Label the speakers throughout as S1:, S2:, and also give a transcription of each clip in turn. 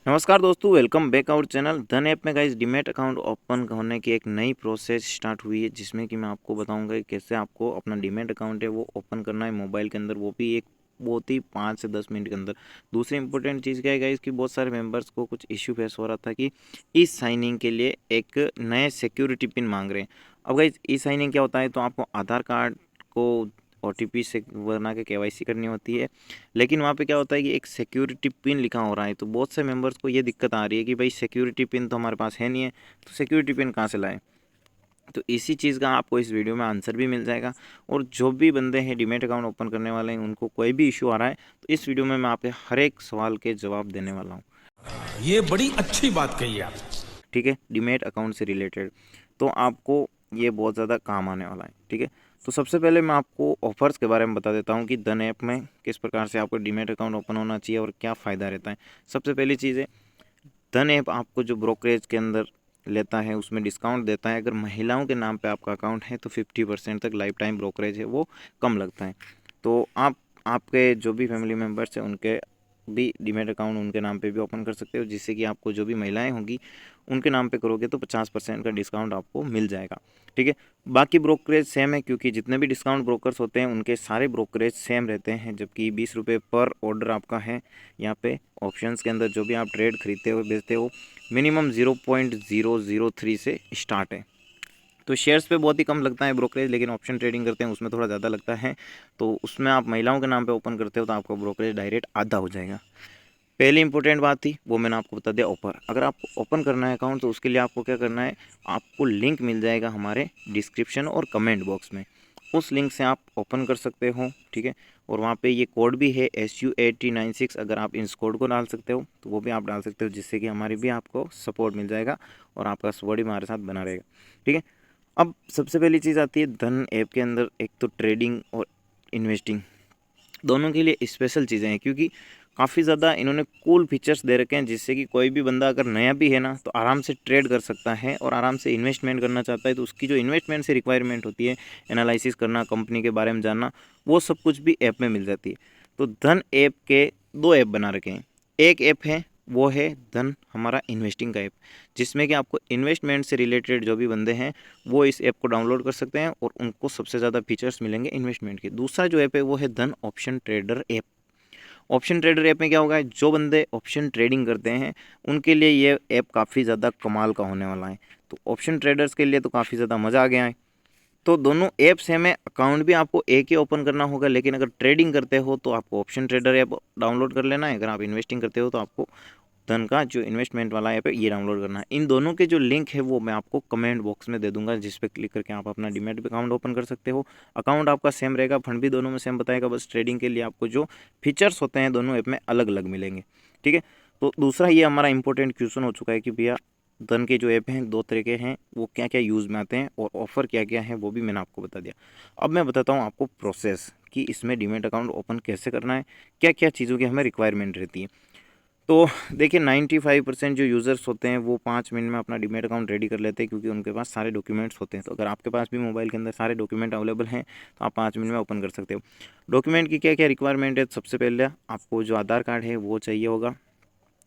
S1: नमस्कार दोस्तों, welcome back our channel धन ऐप में। गाइस, डीमैट अकाउंट ओपन होने की एक नई प्रोसेस स्टार्ट हुई है, जिसमें कि मैं आपको बताऊंगा कि कैसे आपको अपना डीमैट अकाउंट है वो ओपन करना है मोबाइल के अंदर, वो भी एक बहुत ही 5 से 10 मिनट के अंदर। दूसरी इंपॉर्टेंट चीज़ क्या है गाइस कि बहुत सारे मेंबर्स को कुछ इश्यू फेस हो रहा था कि ई साइनिंग के लिए एक नए सिक्योरिटी पिन मांग रहे हैं। अब गाइस, ई साइनिंग क्या होता है, तो आपको आधार कार्ड को ओटीपी से बना के केवाईसी करनी होती है। लेकिन वहाँ पे क्या होता है कि एक सिक्योरिटी पिन लिखा हो रहा है, तो बहुत से मेंबर्स को ये दिक्कत आ रही है कि भाई सिक्योरिटी पिन तो हमारे पास है नहीं है, तो सिक्योरिटी पिन कहाँ से लाएं। तो इसी चीज़ का आपको इस वीडियो में आंसर भी मिल जाएगा। और जो भी बंदे हैं डीमैट अकाउंट ओपन करने वाले हैं, उनको कोई भी इशू आ रहा है, तो इस वीडियो में मैं आपके हर एक सवाल के जवाब देने वाला हूँ।
S2: ये बड़ी अच्छी बात कही आप।
S1: ठीक है, डीमैट अकाउंट से रिलेटेड तो आपको ये बहुत ज़्यादा काम आने वाला है। ठीक है, तो सबसे पहले मैं आपको ऑफर्स के बारे में बता देता हूँ कि धन ऐप में किस प्रकार से आपको डीमैट अकाउंट ओपन होना चाहिए और क्या फ़ायदा रहता है। सबसे पहली चीज़ है, धन ऐप आपको जो ब्रोकरेज के अंदर लेता है उसमें डिस्काउंट देता है। अगर महिलाओं के नाम पे आपका अकाउंट है तो 50% तक लाइफ टाइम ब्रोकरेज है वो कम लगता है। तो आप आपके जो भी फैमिली मेम्बर्स हैं उनके भी डीमैट अकाउंट उनके नाम पे भी ओपन कर सकते हो, जिससे कि आपको जो भी महिलाएं होंगी उनके नाम पे करोगे तो 50% का डिस्काउंट आपको मिल जाएगा। ठीक है, बाकी ब्रोकरेज सेम है, क्योंकि जितने भी डिस्काउंट ब्रोकर्स होते हैं उनके सारे ब्रोकरेज सेम रहते हैं, जबकि 20 रुपये पर ऑर्डर आपका है। यहाँ पे ऑप्शंस के अंदर जो भी आप ट्रेड खरीदते हो बेचते हो, मिनिमम 0.003 से स्टार्ट है। तो शेयर्स पे बहुत ही कम लगता है ब्रोकरेज, लेकिन ऑप्शन ट्रेडिंग करते हैं उसमें थोड़ा ज़्यादा लगता है। तो उसमें आप महिलाओं के नाम पे ओपन करते हो तो आपका ब्रोकरेज डायरेक्ट आधा हो जाएगा। पहली इंपॉर्टेंट बात थी वो मैंने आपको बता दिया ऑफर। अगर आपको ओपन करना है अकाउंट तो उसके लिए आपको क्या करना है, आपको लिंक मिल जाएगा हमारे डिस्क्रिप्शन और कमेंट बॉक्स में। उस लिंक से आप ओपन कर सकते हो। ठीक है, और वहाँ पे ये कोड भी है SU8096। अगर आप इस कोड को डाल सकते हो तो वो भी आप डाल सकते हो, जिससे कि हमारी भी आपको सपोर्ट मिल जाएगा और आपका स्वॉर्ड भी हमारे साथ बना रहेगा। ठीक है, अब सबसे पहली चीज़ आती है धन ऐप के अंदर, एक तो ट्रेडिंग और इन्वेस्टिंग दोनों के लिए स्पेशल चीज़ें हैं, क्योंकि काफ़ी ज़्यादा इन्होंने कूल फीचर्स दे रखे हैं, जिससे कि कोई भी बंदा अगर नया भी है ना तो आराम से ट्रेड कर सकता है और आराम से इन्वेस्टमेंट करना चाहता है तो उसकी जो इन्वेस्टमेंट से रिक्वायरमेंट होती है, एनालिसिस करना, कंपनी के बारे में जानना, वो सब कुछ भी ऐप में मिल जाती है। तो धन ऐप के दो ऐप बना रखे हैं। एक ऐप है वो है धन हमारा इन्वेस्टिंग का ऐप, जिसमें कि आपको इन्वेस्टमेंट से रिलेटेड जो भी बंदे हैं वो इस ऐप को डाउनलोड कर सकते हैं और उनको सबसे ज़्यादा फीचर्स मिलेंगे इन्वेस्टमेंट के। दूसरा जो ऐप है वो है धन option trader app. Option trader app में क्या होगा, जो बंदे ऑप्शन ट्रेडिंग करते हैं उनके लिए ये ऐप काफ़ी ज़्यादा कमाल का होने वाला है। तो ऑप्शन ट्रेडर्स के लिए तो काफ़ी ज़्यादा मज़ा आ गया है। तो दोनों ऐप्स हैं, में अकाउंट भी आपको एक ही ओपन करना होगा, लेकिन अगर ट्रेडिंग करते हो तो आपको ऑप्शन ट्रेडर ऐप डाउनलोड कर लेना है। अगर आप इन्वेस्टिंग करते हो तो आपको धन का जो इन्वेस्टमेंट वाला ऐप है ये डाउनलोड करना है। इन दोनों के जो लिंक है वो मैं आपको कमेंट बॉक्स में दे दूंगा, जिस पे क्लिक करके आप अपना डीमैट अकाउंट ओपन कर सकते हो। अकाउंट आपका सेम रहेगा, फंड भी दोनों में सेम बताएगा, बस ट्रेडिंग के लिए आपको जो फीचर्स होते हैं दोनों ऐप में अलग अलग मिलेंगे। ठीक है, तो दूसरा ये हमारा इंपॉर्टेंट क्वेश्चन हो चुका है कि भैया धन के जो ऐप हैं दो तरह के हैं, वो क्या क्या यूज़ में आते हैं और ऑफ़र क्या क्या है वो भी मैंने आपको बता दिया। अब मैं बताता हूँ आपको प्रोसेस कि इसमें डीमैट अकाउंट ओपन कैसे करना है, क्या क्या चीज़ों की हमें रिक्वायरमेंट रहती है। तो देखिए 95% जो यूज़र्स होते हैं वो 5 मिनट में अपना डीमैट अकाउंट रेडी कर लेते हैं, क्योंकि उनके पास सारे डॉक्यूमेंट्स होते हैं। तो अगर आपके पास भी मोबाइल के अंदर सारे डॉक्यूमेंट अवेलेबल हैं तो आप 5 मिनट में ओपन कर सकते हो। डॉक्यूमेंट की क्या क्या रिक्वायरमेंट है, सबसे पहले आपको जो आधार कार्ड है वो चाहिए होगा।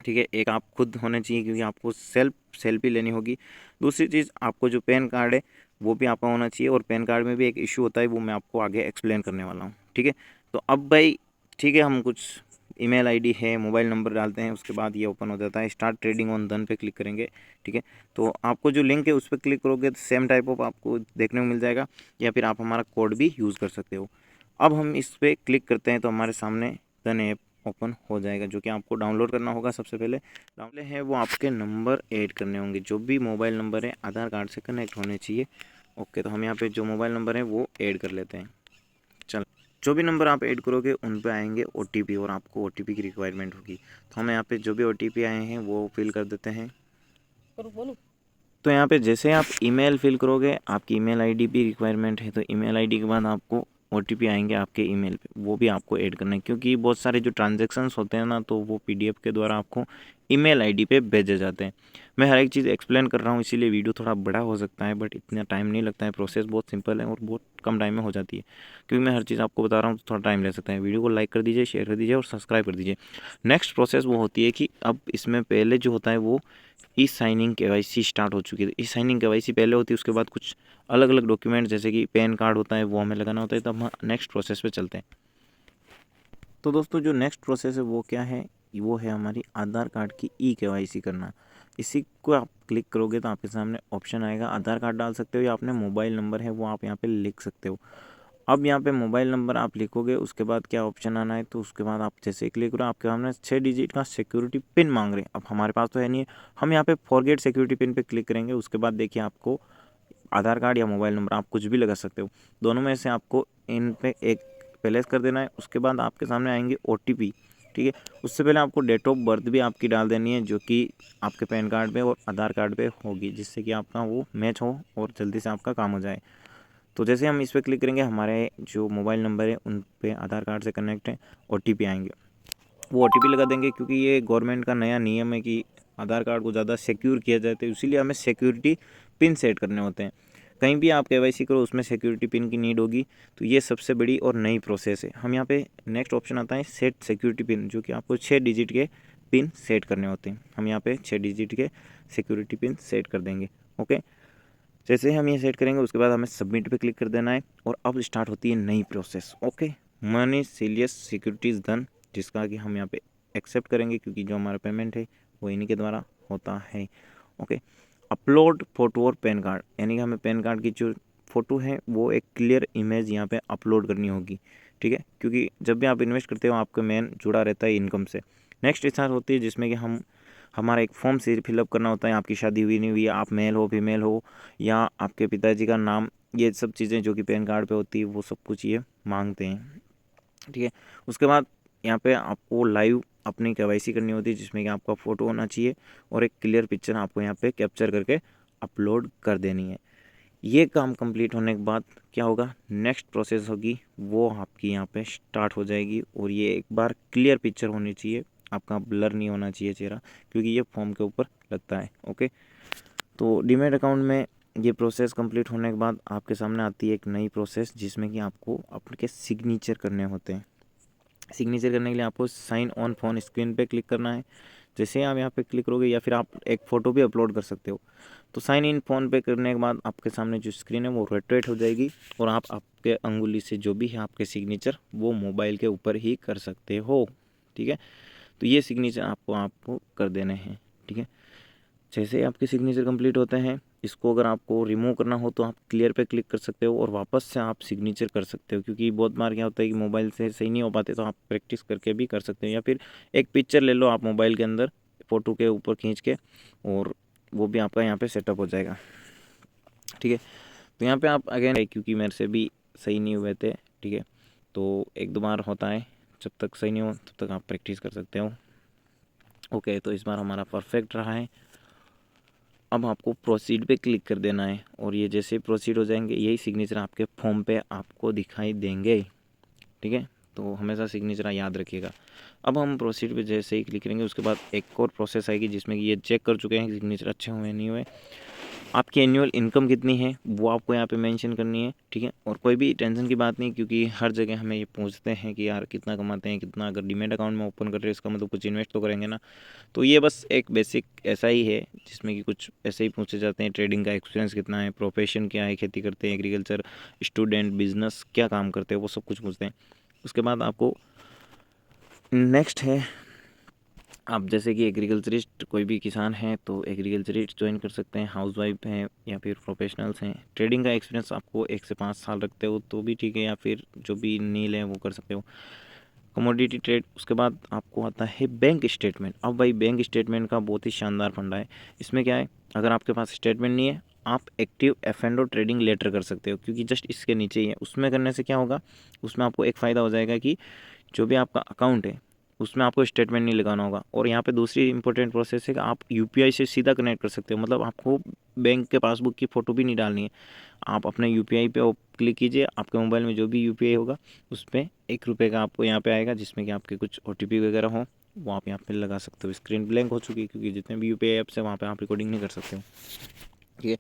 S1: ठीक है, एक आप खुद होने चाहिए क्योंकि आपको सेल्फी लेनी होगी। दूसरी चीज़, आपको जो पैन कार्ड है वो भी आपका होना चाहिए, और पैन कार्ड में भी एक इशू होता है वो मैं आपको आगे एक्सप्लेन करने वाला हूँ। ठीक है, तो अब भाई ठीक है, हम कुछ ईमेल आईडी है, मोबाइल नंबर डालते हैं, उसके बाद ये ओपन हो जाता है। स्टार्ट ट्रेडिंग ऑन धन पे क्लिक करेंगे। ठीक है, तो आपको जो लिंक है उस पर क्लिक करोगे तो सेम टाइप ऑफ आपको देखने को मिल जाएगा, या फिर आप हमारा कोड भी यूज़ कर सकते हो। अब हम इस पर क्लिक करते हैं तो हमारे सामने धन ऐप ओपन हो जाएगा, जो कि आपको डाउनलोड करना होगा। सबसे पहले डाउनलोड है वो आपके नंबर ऐड करने होंगे, जो भी मोबाइल नंबर है आधार कार्ड से कनेक्ट होने चाहिए। ओके, तो हम यहाँ पे जो मोबाइल नंबर है वो ऐड कर लेते हैं। चल, जो भी नंबर आप ऐड करोगे उन पे आएंगे OTP, और आपको OTP की रिक्वायरमेंट होगी। तो हम यहाँ पे जो भी OTP आए हैं वो फिल कर देते हैं। तो यहाँ पे जैसे आप ईमेल फिल करोगे, आपकी ईमेल आईडी भी रिक्वायरमेंट है, तो ईमेल आईडी के बाद आपको OTP आएंगे आपके ईमेल पे, वो भी आपको ऐड करना है, क्योंकि बहुत सारे जो ट्रांजेक्शन्स होते हैं ना तो वो PDF के द्वारा आपको ईमेल आईडी पे भेजे जाते हैं। मैं हर एक चीज़ एक्सप्लेन कर रहा हूँ, इसीलिए वीडियो थोड़ा बड़ा हो सकता है, बट इतना टाइम नहीं लगता है। प्रोसेस बहुत सिंपल है और बहुत कम टाइम में हो जाती है, क्योंकि मैं हर चीज़ आपको बता रहा हूँ तो थोड़ा टाइम ले सकता है। वीडियो को लाइक कर दीजिए, शेयर कर दीजिए और सब्सक्राइब कर दीजिए। नेक्स्ट प्रोसेस वो होती है कि अब इसमें पहले जो होता है वो ई साइनिंग KYC स्टार्ट हो चुकी है। ई साइनिंग KYC पहले होती है, उसके बाद कुछ अलग अलग डॉक्यूमेंट जैसे कि पैन कार्ड होता है वो हमें लगाना होता है। तब हम नेक्स्ट प्रोसेस पे चलते हैं। तो दोस्तों जो नेक्स्ट प्रोसेस है वो क्या है, वो है हमारी आधार कार्ड की KYC करना। इसी को आप क्लिक करोगे तो आपके सामने ऑप्शन आएगा, आधार कार्ड डाल सकते हो या अपने मोबाइल नंबर है वो आप यहाँ पे लिख सकते हो। अब यहाँ पे मोबाइल नंबर आप लिखोगे, उसके बाद क्या ऑप्शन आना है, तो उसके बाद आप जैसे ही क्लिक करो आपके सामने 6 डिजिट का सिक्योरिटी पिन मांग रहे हैं। अब हमारे पास तो है नहीं है, हम यहाँ पे फॉरगेट सिक्योरिटी पिन पे क्लिक करेंगे। उसके बाद देखिए आपको आधार कार्ड या मोबाइल नंबर आप कुछ भी लगा सकते हो, दोनों में से आपको इन पे एक प्लेस कर देना है। उसके बाद आपके सामने आएंगे OTP, ठीक है। उससे पहले आपको डेट ऑफ बर्थ भी आपकी डाल देनी है, जो कि आपके पैन कार्ड पे और आधार कार्ड पे होगी, जिससे कि आपका वो मैच हो और जल्दी से आपका काम हो जाए। तो जैसे हम इस पर क्लिक करेंगे, हमारे जो मोबाइल नंबर है उन पे आधार कार्ड से कनेक्ट है, OTP आएंगे, वो OTP लगा देंगे, क्योंकि ये गवर्नमेंट का नया नियम है कि आधार कार्ड को ज़्यादा सिक्योर किया जाए, तो इसीलिए हमें सिक्योरिटी पिन सेट करने होते हैं। कहीं भी आप KYC करो उसमें सिक्योरिटी पिन की नीड होगी, तो ये सबसे बड़ी और नई प्रोसेस है। हम यहाँ पे नेक्स्ट ऑप्शन आता है सेट सिक्योरिटी पिन, जो कि आपको 6 डिजिट के पिन सेट करने होते हैं। हम यहाँ पे 6 डिजिट के सिक्योरिटी पिन सेट कर देंगे। ओके, जैसे ही हम ये सेट करेंगे उसके बाद हमें सबमिट पे क्लिक कर देना है और अब स्टार्ट होती है नई process. Okay, money serious securities done, जिसका कि हम यहाँ पे एक्सेप्ट करेंगे, क्योंकि जो हमारा पेमेंट है वो इन्हीं के द्वारा होता है। ओके, अपलोड फोटो और पैन कार्ड, यानी कि हमें पैन कार्ड की जो फ़ोटो है वो एक क्लियर इमेज यहाँ पे अपलोड करनी होगी, ठीक है, क्योंकि जब भी आप इन्वेस्ट करते हो आपका मेन जुड़ा रहता है इनकम से। नेक्स्ट स्टार्ट होती है जिसमें कि हमारा एक फॉर्म से फिलअप करना होता है। आपकी शादी हुई नहीं हुई, आप मेल हो फीमेल हो, या आपके पिताजी का नाम, ये सब चीज़ें जो कि पैन कार्ड पे होती है वो सब कुछ ये मांगते हैं, ठीक है। उसके बाद यहाँ पे आपको लाइव अपनी KYC करनी होती है, जिसमें कि आपका फ़ोटो होना चाहिए और एक क्लियर पिक्चर आपको यहाँ पे कैप्चर करके अपलोड कर देनी है। ये काम कंप्लीट होने के बाद क्या होगा, नेक्स्ट प्रोसेस होगी वो आपकी यहाँ पे स्टार्ट हो जाएगी। और ये एक बार क्लियर पिक्चर होनी चाहिए, आपका ब्लर नहीं होना चाहिए चेहरा, क्योंकि ये फॉर्म के ऊपर लगता है। ओके, तो डीमैट अकाउंट में ये प्रोसेस कंप्लीट होने के बाद आपके सामने आती है एक नई प्रोसेस, जिसमें कि आपको अपने सिग्नेचर करने होते हैं। सिग्नेचर करने के लिए आपको साइन ऑन फोन स्क्रीन पे क्लिक करना है। जैसे आप यहाँ पे क्लिक करोगे, या फिर आप एक फ़ोटो भी अपलोड कर सकते हो। तो साइन इन फ़ोन पे करने के बाद आपके सामने जो स्क्रीन है वो रोटेट हो जाएगी, और आप आपके अंगुली से जो भी है आपके सिग्नेचर वो मोबाइल के ऊपर ही कर सकते हो, ठीक है। तो ये सिग्नेचर आपको कर देने हैं, ठीक है। जैसे ही आपके सिग्नेचर कंप्लीट होते हैं, इसको अगर आपको रिमूव करना हो तो आप क्लियर पे क्लिक कर सकते हो और वापस से आप सिग्नेचर कर सकते हो, क्योंकि बहुत बार क्या होता है कि मोबाइल से सही नहीं हो पाते, तो आप प्रैक्टिस करके भी कर सकते हो, या फिर एक पिक्चर ले लो आप मोबाइल के अंदर फ़ोटो के ऊपर खींच के, और वो भी आपका यहाँ पे सेटअप हो जाएगा, ठीक है। तो यहाँ पे आप अगेन, क्योंकि मेरे से भी सही नहीं हुए थे, ठीक है, तो एक दो बार होता है, जब तक सही नहीं हो तब तक आप प्रैक्टिस कर सकते हो। ओके, तो इस बार हमारा परफेक्ट रहा है। अब आपको प्रोसीड पे क्लिक कर देना है, और ये जैसे प्रोसीड हो जाएंगे यही सिग्नेचर आपके फॉर्म पे आपको दिखाई देंगे, ठीक है। तो हमेशा सिग्नेचर याद रखिएगा। अब हम प्रोसीड पे जैसे ही क्लिक करेंगे उसके बाद एक और प्रोसेस आएगी, जिसमें कि ये चेक कर चुके हैं सिग्नेचर अच्छे हुए नहीं हुए। आपकी एनुअल इनकम कितनी है वो आपको यहाँ पे मेंशन करनी है, ठीक है। और कोई भी टेंशन की बात नहीं, क्योंकि हर जगह हमें ये पूछते हैं कि यार कितना कमाते हैं कितना, अगर डीमैट अकाउंट में ओपन कर रहे हैं इसका मतलब कुछ इन्वेस्ट तो करेंगे ना। तो ये बस एक बेसिक ऐसा ही है, जिसमें कि कुछ ऐसे ही पूछे जाते हैं, ट्रेडिंग का एक्सपीरियंस कितना है, प्रोफेशन क्या है, खेती करते हैं, एग्रीकल्चर, स्टूडेंट, बिजनेस, क्या काम करते हैं, वो सब कुछ पूछते हैं। उसके बाद आपको नेक्स्ट है, आप जैसे कि एग्रीकल्चरिस्ट कोई भी किसान है तो एग्रीकल्चरिस्ट ज्वाइन कर सकते हैं, हाउसवाइफ हैं या फिर प्रोफेशनल्स हैं। ट्रेडिंग का एक्सपीरियंस आपको 1 से 5 साल रखते हो तो भी ठीक है, या फिर जो भी नील है वो कर सकते हो, कमोडिटी ट्रेड। उसके बाद आपको आता है बैंक स्टेटमेंट। अब भाई बैंक स्टेटमेंट का बहुत ही शानदार फंडा है। इसमें क्या है, अगर आपके पास स्टेटमेंट नहीं है आप एक्टिव F&O ट्रेडिंग लेटर कर सकते हो, क्योंकि जस्ट इसके नीचे ही है। उसमें करने से क्या होगा, उसमें आपको एक फ़ायदा हो जाएगा कि जो भी आपका अकाउंट है उसमें आपको स्टेटमेंट नहीं लगाना होगा। और यहाँ पे दूसरी इंपॉर्टेंट प्रोसेस है कि आप UPI से सीधा कनेक्ट कर सकते हो, मतलब आपको बैंक के पासबुक की फ़ोटो भी नहीं डालनी है। आप अपने UPI पे क्लिक कीजिए, आपके मोबाइल में जो भी UPI होगा उस पर 1 रुपये का आपको यहाँ पे आएगा, जिसमें कि आपके कुछ OTP वगैरह हो, वो आप यहाँ पे लगा सकते हो। स्क्रीन ब्लैंक हो चुकी है क्योंकि जितने भी यूपीआई ऐप्स हैं वहाँ पे आप रिकॉर्डिंग नहीं कर सकते हो, ठीक है।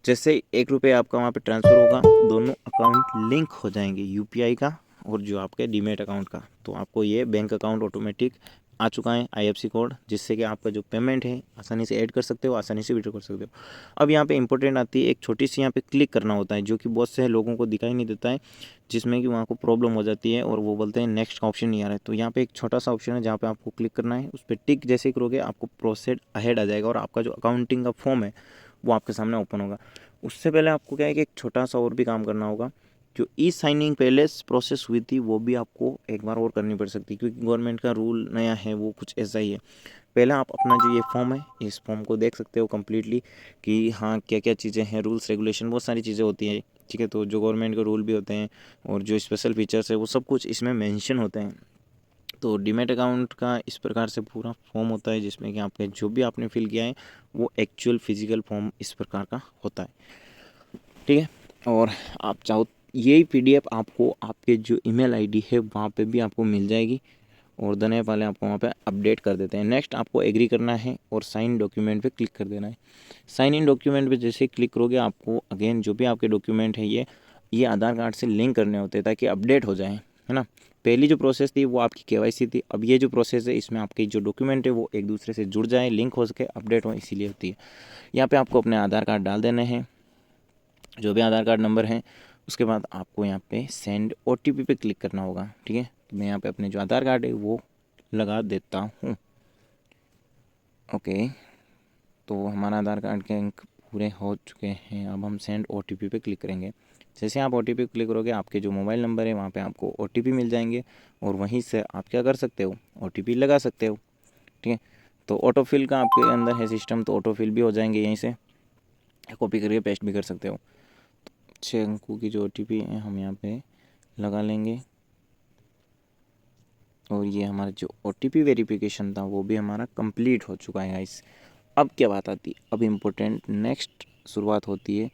S1: जैसे 1 रुपये आपका वहाँ पे ट्रांसफ़र होगा, दोनों अकाउंट लिंक हो जाएंगे, यूपीआई का और जो आपके डीमेट अकाउंट का। तो आपको ये बैंक अकाउंट ऑटोमेटिक आ चुका है आईएफएससी कोड, जिससे कि आपका जो पेमेंट है आसानी से ऐड कर सकते हो, आसानी से विड्रॉ कर सकते हो। अब यहाँ पे इंपॉर्टेंट आती है एक छोटी सी, यहाँ पे क्लिक करना होता है, जो कि बहुत से लोगों को दिखाई नहीं देता है, जिसमें कि वहाँ को प्रॉब्लम हो जाती है और वो बोलते हैं नेक्स्ट का ऑप्शन नहीं आ रहा है। तो यहाँ पे एक छोटा सा ऑप्शन है जहाँ पे आपको क्लिक करना है, उस पर टिक जैसे ही करोगे आपको प्रोसेड अहेड आ जाएगा और आपका जो अकाउंटिंग का फॉर्म है वो आपके सामने ओपन होगा। उससे पहले आपको क्या है कि एक छोटा सा और भी काम करना होगा। जो ई साइनिंग पहले प्रोसेस हुई थी वो भी आपको एक बार और करनी पड़ सकती है, क्योंकि गवर्नमेंट का रूल नया है, वो कुछ ऐसा ही है। पहले आप अपना जो ये फॉर्म है, इस फॉर्म को देख सकते हो कम्प्लीटली कि हाँ क्या क्या चीज़ें हैं, रूल्स रेगुलेशन बहुत सारी चीज़ें होती हैं, ठीक है। तो जो गवर्नमेंट के रूल भी होते हैं और जो स्पेशल फीचर्स है वो सब कुछ इसमें मेंशन होते हैं। तो डीमेट अकाउंट का इस प्रकार से पूरा फॉर्म होता है, जिसमें कि आपके जो भी आपने फिल किया है वो एक्चुअल फिजिकल फॉर्म इस प्रकार का होता है, ठीक है। और आप चाहो यही पीडीएफ आपको आपके जो ईमेल आईडी है वहाँ पे भी आपको मिल जाएगी और धने वाले आपको वहाँ पे अपडेट कर देते हैं। नेक्स्ट आपको एग्री करना है और साइन डॉक्यूमेंट पे क्लिक कर देना है। साइन इन डॉक्यूमेंट पे जैसे क्लिक करोगे आपको अगेन जो भी आपके डॉक्यूमेंट है ये आधार कार्ड से लिंक करने होते हैं ताकि अपडेट हो जाए, है ना। पहली जो प्रोसेस थी वो आपकी केवाईसी थी, अब ये जो प्रोसेस है इसमें आपके जो डॉक्यूमेंट है वो एक दूसरे से जुड़ जाए, लिंक हो सके, अपडेट हो, इसीलिए होती है। यहाँ पे आपको अपने आधार कार्ड डाल देने हैं, जो भी आधार कार्ड नंबर है। उसके बाद आपको यहाँ पे सेंड ओटीपी पे क्लिक करना होगा, ठीक है। तो मैं यहाँ पे अपने जो आधार कार्ड है वो लगा देता हूँ। ओके, तो हमारा आधार कार्ड के अंक पूरे हो चुके हैं। अब हम सेंड ओटीपी पे क्लिक करेंगे। जैसे आप ओटीपी क्लिक करोगे आपके जो मोबाइल नंबर है वहाँ पे आपको ओटीपी मिल जाएंगे और वहीं से आप क्या कर सकते हो, ओटीपी लगा सकते हो, ठीक है। तो ऑटोफिल का आपके अंदर है सिस्टम, तो ऑटोफिल भी हो जाएंगे, यहीं से कॉपी करके पेस्ट भी कर सकते हो। 6 अंकों की जो ओटीपी है हम यहाँ पे लगा लेंगे और ये हमारा जो ओटीपी वेरिफिकेशन था वो भी हमारा कंप्लीट हो चुका है गाइस। अब क्या बात आती है, अब इम्पोर्टेंट नेक्स्ट शुरुआत होती है,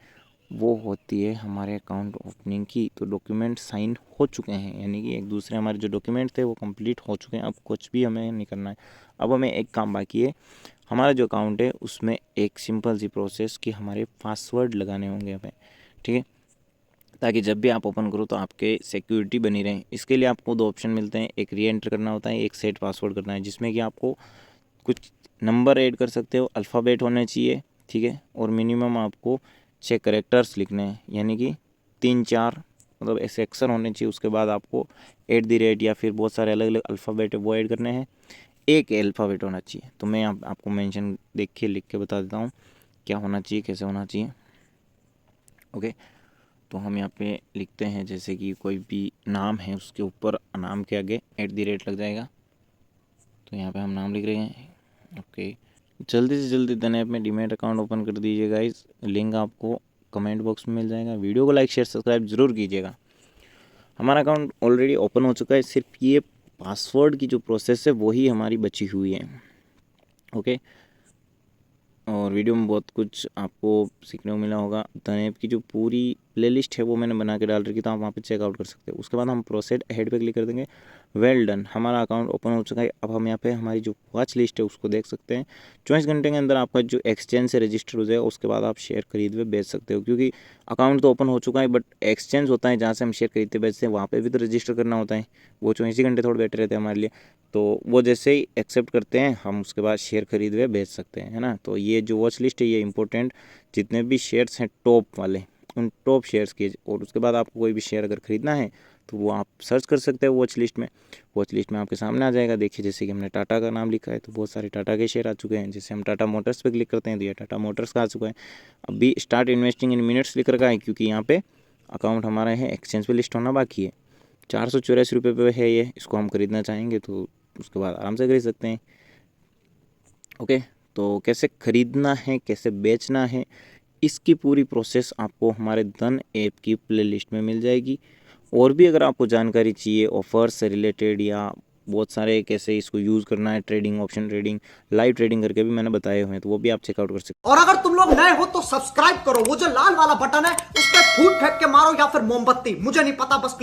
S1: वो होती है हमारे अकाउंट ओपनिंग की। तो डॉक्यूमेंट साइन हो चुके हैं, यानी कि एक दूसरे हमारे जो डॉक्यूमेंट थे वो कंप्लीट हो चुके हैं। अब कुछ भी हमें नहीं करना है, अब हमें एक काम बाकी है। हमारा जो अकाउंट है उसमें एक सिंपल सी प्रोसेस कि हमारे पासवर्ड लगाने होंगे हमें, ठीक है, ताकि जब भी आप ओपन करो तो आपके सिक्योरिटी बनी रहे। इसके लिए आपको 2 ऑप्शन मिलते हैं, एक री एंटर करना होता है, एक सेट पासवर्ड करना है, जिसमें कि आपको कुछ नंबर ऐड कर सकते हो, अल्फ़ाबेट होने चाहिए, ठीक है, और मिनिमम आपको 6 कैरेक्टर्स लिखने हैं, यानी कि 3-4 मतलब ऐसे अक्षर होने चाहिए। उसके बाद आपको @ या फिर बहुत सारे अलग अलग अल्फ़ाबेट वो ऐड करने हैं, एक अल्फ़ाबेट होना चाहिए। तो मैं आपको मेंशन देख के लिख के बता देता हूँ क्या होना चाहिए, कैसे होना चाहिए। ओके, तो हम यहाँ पे लिखते हैं जैसे कि कोई भी नाम है उसके ऊपर नाम के आगे @ लग जाएगा। तो यहाँ पे हम नाम लिख रहे हैं। ओके, जल्दी से जल्दी धनैप में डीमैट अकाउंट ओपन कर दीजिए गाइस, लिंक आपको कमेंट बॉक्स में मिल जाएगा। वीडियो को लाइक शेयर सब्सक्राइब जरूर कीजिएगा। हमारा अकाउंट ऑलरेडी ओपन हो चुका है, सिर्फ ये पासवर्ड की जो प्रोसेस है वही हमारी बची हुई है। ओके, और वीडियो में बहुत कुछ आपको सीखने को मिला होगा। धनैप की जो पूरी प्लेलिस्ट है वो मैंने बना के डाल रखी, तो आप वहाँ पे चेकआउट कर सकते हो। उसके बाद हम प्रोसेड अहेड पे क्लिक कर देंगे। वेल डन, हमारा अकाउंट ओपन हो चुका है। अब हम यहाँ पे हमारी जो वॉच लिस्ट है उसको देख सकते हैं। 24 घंटे के अंदर आपका जो एक्सचेंज से रजिस्टर हो जाएगा, उसके बाद आप शेयर खरीद वे बेच सकते हो। क्योंकि अकाउंट तो ओपन हो चुका है बट एक्सचेंज होता है जहाँ से हम शेयर खरीदते बेचते हैं, वहाँ पर भी तो रजिस्टर करना होता है। वो 24 घंटे थोड़े बैठे रहते हैं हमारे लिए, तो वो जैसे ही एक्सेप्ट करते हैं हम उसके बाद शेयर खरीद वे बेच सकते हैं, है ना। तो ये जो वॉच लिस्ट है ये इंपॉर्टेंट, जितने भी शेयर्स हैं टॉप वाले उन टॉप शेयर्स के, और उसके बाद आपको कोई भी शेयर अगर ख़रीदना है तो वो आप सर्च कर सकते हो वॉच लिस्ट में। वॉच लिस्ट में आपके सामने आ जाएगा। देखिए जैसे कि हमने टाटा का नाम लिखा है तो बहुत सारे टाटा के शेयर आ चुके हैं। जैसे हम टाटा मोटर्स पे क्लिक करते हैं तो ये टाटा मोटर्स का आ चुका है। अभी स्टार्ट इन्वेस्टिंग इन मिनट्स लिख रखा है क्योंकि यहाँ पे अकाउंट हमारा है एक्सचेंज पे लिस्ट होना बाकी है। 484 रुपये पे है ये, इसको हम खरीदना चाहेंगे तो उसके बाद आराम से खरीद सकते हैं। ओके, तो कैसे खरीदना है कैसे बेचना है इसकी पूरी प्रोसेस आपको हमारे धन ऐप की प्लेलिस्ट में मिल जाएगी। और भी अगर आपको जानकारी चाहिए ऑफर्स से रिलेटेड या बहुत सारे कैसे इसको यूज़ करना है, trading, option trading, live trading करके भी मैंने बताए हुए हैं, तो वो भी आप चेकआउट कर सकते
S3: हैं। और अगर तुम लोग नए हो तो सब्सक्राइब करो, वो जो लाल वाला बटन है उस पर फूट फेंक के मारो या फिर मोमबत्ती, मुझे नहीं पता, बस